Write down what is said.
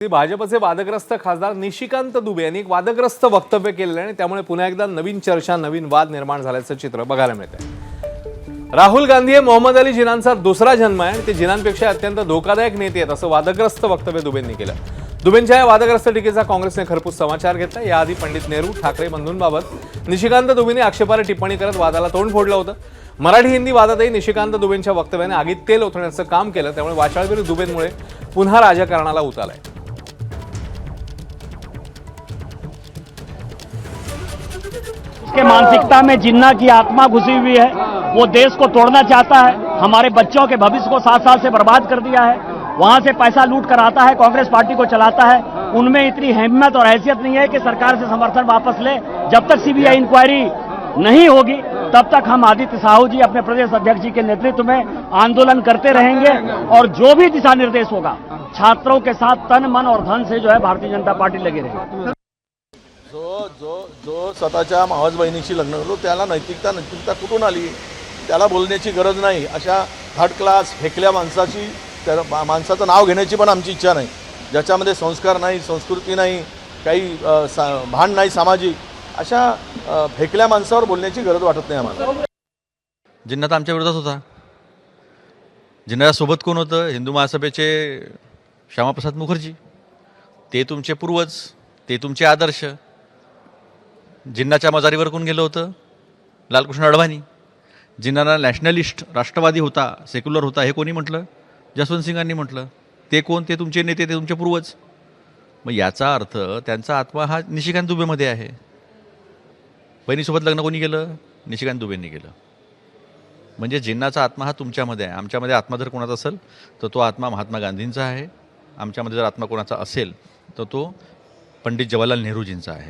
भाजपचे वादग्रस्त खासदार निशिकांत दुबे यांनी एक वादग्रस्त वक्तव्य केलेलं आणि त्यामुळे पुन्हा एकदा नवीन चर्चा नवीन वाद निर्माण झाल्याचं चित्र बघायला मिळतंय। राहुल गांधी हे मोहम्मद अली जिनांचा दुसरा जन्म आहे आणि ते जिनांपेक्षा अत्यंत धोकादायक नेते आहेत असं वादग्रस्त वक्तव्य दुबेंनी केलं। दुबेंच्या या वादग्रस्त टीकेचा काँग्रेसने खरपूस समाचार घेतला। याआधी पंडित नेहरू ठाकरे बंधूंबाबत निशिकांत दुबेंनी आक्षेपार्ह टिप्पणी करत वादाला तोंड फोडलं होतं। मराठी हिंदी वादातही निशिकांत दुबेंच्या वक्तव्याने आगीत तेल ओतण्याचं काम केलं, त्यामुळे वाचाळवीर दुबेंमुळे पुन्हा राजकारणाला उत आलाय। उसके मानसिकता में जिन्ना की आत्मा घुसी हुई है। वो देश को तोड़ना चाहता है, हमारे बच्चों के भविष्य को 7 साल से बर्बाद कर दिया है। वहां से पैसा लूट कर आता है, कांग्रेस पार्टी को चलाता है। उनमें इतनी हिम्मत और हैसियत नहीं है कि सरकार से समर्थन वापस ले। जब तक सीबीआई इंक्वायरी नहीं होगी तब तक हम आदित्य साहू जी अपने प्रदेश अध्यक्ष जी के नेतृत्व में आंदोलन करते रहेंगे और जो भी दिशा निर्देश होगा छात्रों के साथ तन मन और धन से जो है भारतीय जनता पार्टी लगी रहेगी। जो स्वतःच्या मावस बहिणीशी लग्न करतो त्याला नैतिकता कुठून आली? त्याला बोलण्याची गरज नाही। अशा थर्ड क्लास फेकल्या माणसाची माणसाचं नाव घेण्याची पण आमची इच्छा नाही, ज्याच्यामध्ये संस्कार नाही, संस्कृती नाही, काही भान नाही सामाजिक। अशा फेकल्या माणसावर बोलण्याची गरज वाटत नाही आम्हाला। जिन्ना तर आमच्या विरोधात होता। जिन्नाच्या सोबत कोण होतं? हिंदू महासभेचे श्यामाप्रसाद मुखर्जी, ते तुमचे पूर्वज, ते तुमचे आदर्श। जिन्नाच्या मजारीवर कोण गेलं होतं? लालकृष्ण अडवाणी। जिन्नाला नॅशनलिस्ट, राष्ट्रवादी होता, सेक्युलर होता, हे कोणी म्हटलं? जसवंत सिंगांनी म्हटलं। ते कोण? ते तुमचे नेते, ते तुमचे पूर्वज। मग याचा अर्थ त्यांचा आत्मा हा निशिकांत दुबेमध्ये आहे। बहिणीसोबत लग्न कोणी केलं? निशिकांत दुबेंनी केलं। म्हणजे जिन्नाचा आत्मा हा तुमच्यामध्ये आहे। आमच्यामध्ये आत्मा जर कोणाचा असेल तर तो आत्मा महात्मा गांधींचा आहे। आमच्यामध्ये जर आत्मा कोणाचा असेल तर तो पंडित जवाहरलाल नेहरूजींचा आहे।